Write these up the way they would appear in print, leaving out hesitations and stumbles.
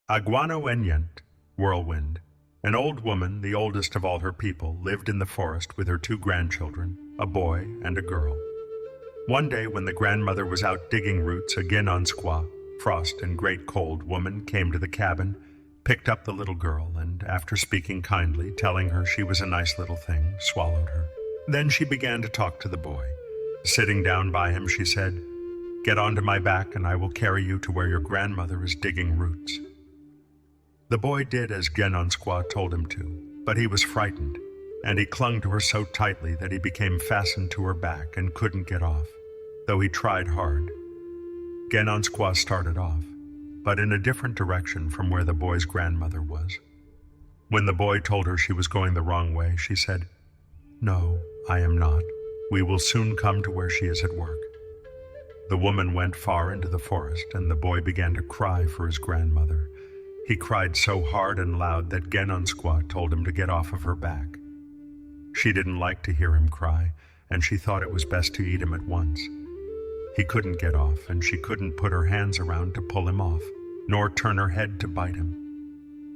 Aguano Whirlwind. An old woman, the oldest of all her people, lived in the forest with her two grandchildren, a boy and a girl. One day when the grandmother was out digging roots, a Genonsqua, frost and great cold woman, came to the cabin, picked up the little girl, and after speaking kindly, telling her she was a nice little thing, swallowed her. Then she began to talk to the boy. Sitting down by him, she said, "Get onto my back and I will carry you to where your grandmother is digging roots." The boy did as Genonsqua told him to, but he was frightened, and he clung to her so tightly that he became fastened to her back and couldn't get off, though he tried hard. Genonsqua started off, but in a different direction from where the boy's grandmother was. When the boy told her she was going the wrong way, she said, "No, I am not. We will soon come to where she is at work." The woman went far into the forest, and the boy began to cry for his grandmother. He cried so hard and loud that Genonsqua told him to get off of her back. She didn't like to hear him cry, and she thought it was best to eat him at once. He couldn't get off, and she couldn't put her hands around to pull him off, nor turn her head to bite him.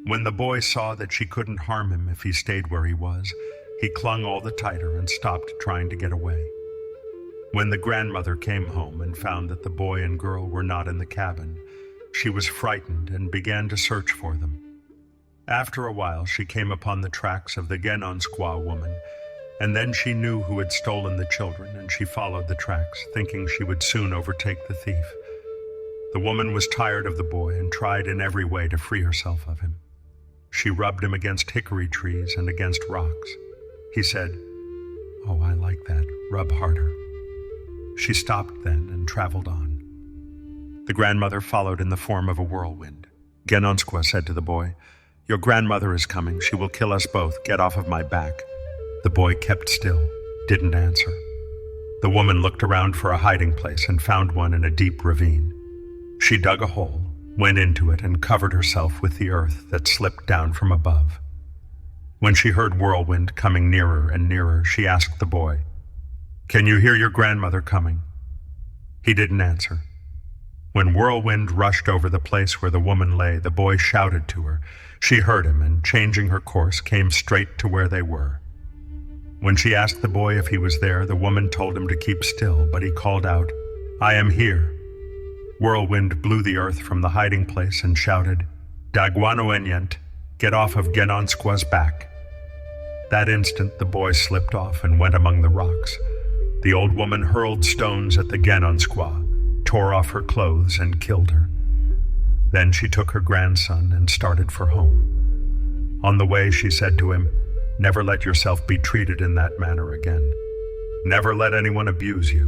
When the boy saw that she couldn't harm him if he stayed where he was, he clung all the tighter and stopped trying to get away. When the grandmother came home and found that the boy and girl were not in the cabin, she was frightened and began to search for them. After a while, she came upon the tracks of the Genonsqua woman, and then she knew who had stolen the children, and she followed the tracks, thinking she would soon overtake the thief. The woman was tired of the boy and tried in every way to free herself of him. She rubbed him against hickory trees and against rocks. He said, "Oh, I like that. Rub harder." She stopped then and traveled on. The grandmother followed in the form of a whirlwind. Genonsqua said to the boy, "Your grandmother is coming. She will kill us both. Get off of my back." The boy kept still, didn't answer. The woman looked around for a hiding place and found one in a deep ravine. She dug a hole, went into it, and covered herself with the earth that slipped down from above. When she heard Whirlwind coming nearer and nearer, she asked the boy, "Can you hear your grandmother coming?" He didn't answer. When Whirlwind rushed over the place where the woman lay, the boy shouted to her. She heard him and, changing her course, came straight to where they were. When she asked the boy if he was there, the woman told him to keep still, but he called out, "I am here." Whirlwind blew the earth from the hiding place and shouted, "Daguanoenyent, get off of Genonsqua's back." That instant the boy slipped off and went among the rocks. The old woman hurled stones at the Genonsqua, tore off her clothes and killed her. Then she took her grandson and started for home. On the way she said to him, "Never let yourself be treated in that manner again. Never let anyone abuse you.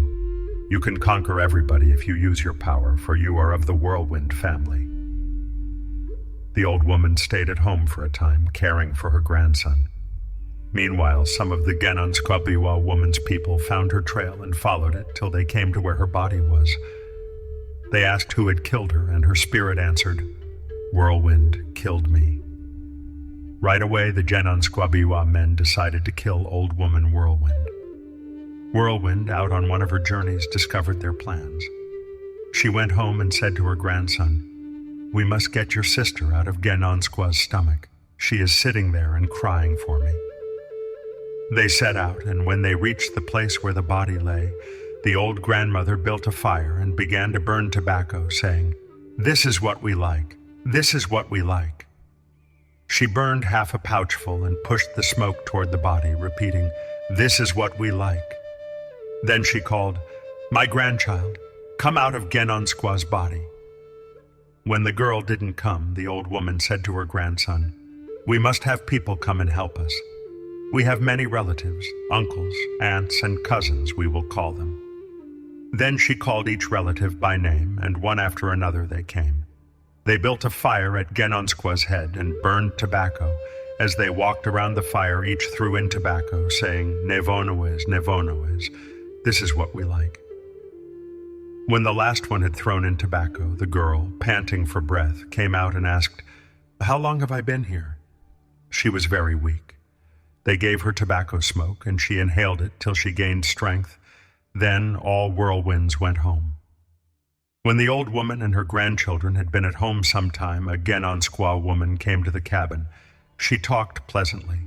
You can conquer everybody if you use your power, for you are of the Whirlwind family." The old woman stayed at home for a time, caring for her grandson. Meanwhile, some of the Genonsqua woman's people found her trail and followed it till they came to where her body was. They asked who had killed her, and her spirit answered, "Whirlwind killed me." Right away, the Genonsqua men decided to kill old woman Whirlwind. Whirlwind, out on one of her journeys, discovered their plans. She went home and said to her grandson, "We must get your sister out of Genonsqua's stomach. She is sitting there and crying for me." They set out, and when they reached the place where the body lay, the old grandmother built a fire and began to burn tobacco, saying, "This is what we like. This is what we like." She burned half a pouchful and pushed the smoke toward the body, repeating, "This is what we like." Then she called, "My grandchild, come out of Genonsqua's body." When the girl didn't come, the old woman said to her grandson, "We must have people come and help us. We have many relatives, uncles, aunts, and cousins, we will call them." Then she called each relative by name, and one after another they came. They built a fire at Genonsqua's head and burned tobacco. As they walked around the fire, each threw in tobacco, saying, "Nevonoes, Nevonoes, this is what we like." When the last one had thrown in tobacco, the girl, panting for breath, came out and asked, "How long have I been here?" She was very weak. They gave her tobacco smoke, and she inhaled it till she gained strength. Then all whirlwinds went home. When the old woman and her grandchildren had been at home some time, a Genon squaw woman came to the cabin. She talked pleasantly,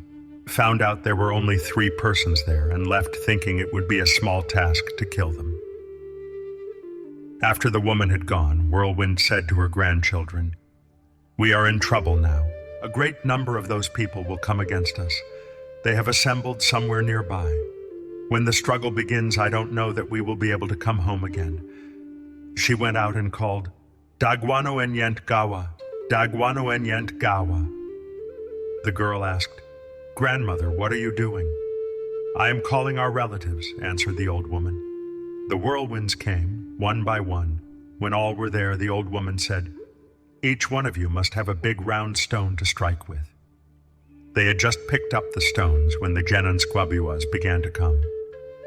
found out there were only 3 persons there, and left thinking it would be a small task to kill them. After the woman had gone, Whirlwind said to her grandchildren, "We are in trouble now. A great number of those people will come against us. They have assembled somewhere nearby. When the struggle begins, I don't know that we will be able to come home again." She went out and called, "Dagwano enyent gawa, Dagwano enyent gawa." The girl asked, "Grandmother, what are you doing?" "I am calling our relatives," answered the old woman. The whirlwinds came, one by one. When all were there, the old woman said, "Each one of you must have a big round stone to strike with." They had just picked up the stones when the Genon squabuas began to come.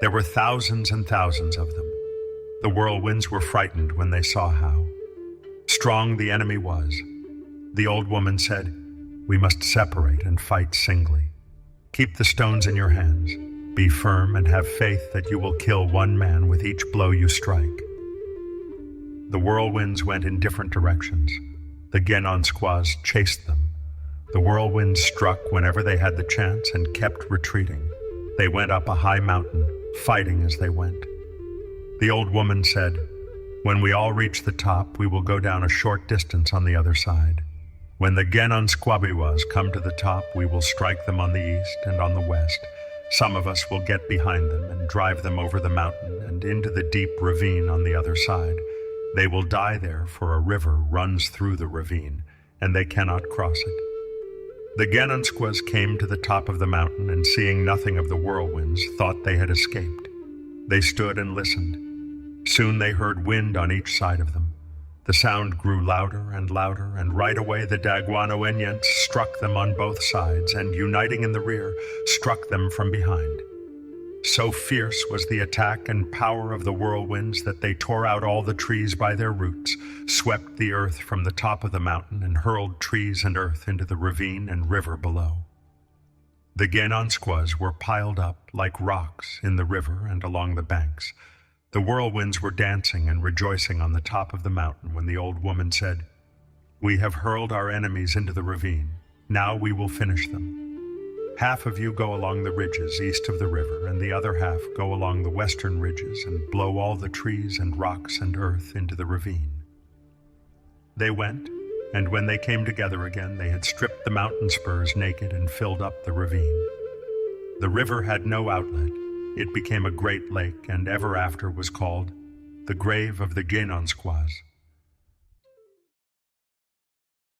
There were thousands and thousands of them. The whirlwinds were frightened when they saw how strong the enemy was. The old woman said, "We must separate and fight singly. Keep the stones in your hands. Be firm and have faith that you will kill one man with each blow you strike." The whirlwinds went in different directions. The Genon squaws chased them. The whirlwinds struck whenever they had the chance and kept retreating. They went up a high mountain, fighting as they went. The old woman said, "When we all reach the top, we will go down a short distance on the other side. When the Genon squabiwas come to the top, we will strike them on the east and on the west. Some of us will get behind them and drive them over the mountain and into the deep ravine on the other side. They will die there, for a river runs through the ravine, and they cannot cross it." The Genonsquas came to the top of the mountain, and seeing nothing of the whirlwinds, thought they had escaped. They stood and listened. Soon they heard wind on each side of them. The sound grew louder, and right away the Dagwano-Enyents struck them on both sides, and, uniting in the rear, struck them from behind. So fierce was the attack and power of the whirlwinds that they tore out all the trees by their roots, swept the earth from the top of the mountain, and hurled trees and earth into the ravine and river below. The Genonsquas were piled up like rocks in the river and along the banks. The whirlwinds were dancing and rejoicing on the top of the mountain when the old woman said, "We have hurled our enemies into the ravine. Now we will finish them. Half of you go along the ridges east of the river, and the other half go along the western ridges and blow all the trees and rocks and earth into the ravine." They went, and when they came together again, they had stripped the mountain spurs naked and filled up the ravine. The river had no outlet. It became a great lake, and ever after was called the Grave of the Genonsquas.